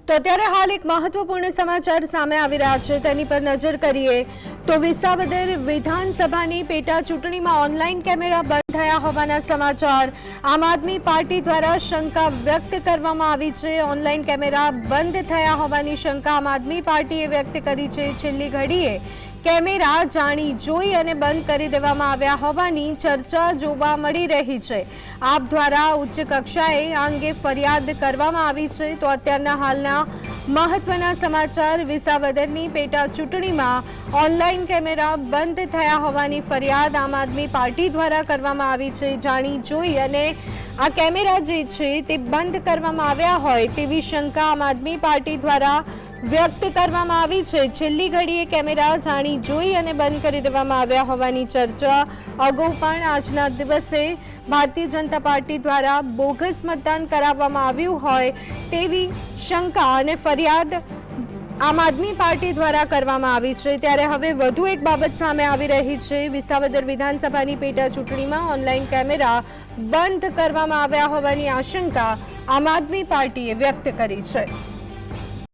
તો અત્યારે હાલ એક મહત્વપૂર્ણ સમાચાર સામે આવી રહ્યા છે, તેની પર નજર કરીએ તો વિસાવદર વિધાનસભાની પેટા ચૂંટણીમાં ઓનલાઈન કેમેરા બંધ થયા હોવાના સમાચાર આમ આદમી પાર્ટી દ્વારા શંકા વ્યક્ત કરવામાં આવી છે। ઓનલાઈન કેમેરા બંધ થયા હોવાની શંકા આમ આદમી પાર્ટીએ વ્યક્ત કરી છે। છેલ્લી ઘડીએ કેમેરા જાણી જોઈ અને બંધ કરી દેવામાં આવ્યા હોવાની ચર્ચા જોવા મળી રહી છે। આપ દ્વારા ઉચ્ચ કક્ષાએ આ અંગે ફરિયાદ કરવામાં આવી છે। તો અત્યારના હાલના મહત્વના સમાચાર વિસાવદરની પેટા ચૂંટણીમાં ઓનલાઈન કેમેરા બંધ થયા હોવાની ફરિયાદ આમ આદમી પાર્ટી દ્વારા કરવામાં આવી છે। જાણી જોઈ અને આ કેમેરા જે છે તે બંધ કરવામાં આવ્યા હોય તેવી શંકા આમ આદમી પાર્ટી દ્વારા વ્યક્ત કરવામાં આવી છે। છેલ્લી ઘડીએ કેમેરા જાણી જોઈ અને બંધ કરી દેવામાં આવ્યા હોવાની ચર્ચા અગાઉ પણ આજના દિવસે ભારતીય જનતા પાર્ટી દ્વારા બોગસ મતદાન કરાવવામાં આવ્યું હોય તેવી શંકા અને ફરિયાદ આમ આદમી પાર્ટી દ્વારા કરવામાં આવી છે। ત્યારે હવે વધુ એક બાબત સામે આવી રહી છે। વિસાવદર વિધાનસભાની પેટા ચૂંટણીમાં ઓનલાઈન કેમેરા બંધ કરવામાં આવ્યા હોવાની આશંકા આમ આદમી પાર્ટીએ વ્યક્ત કરી છે।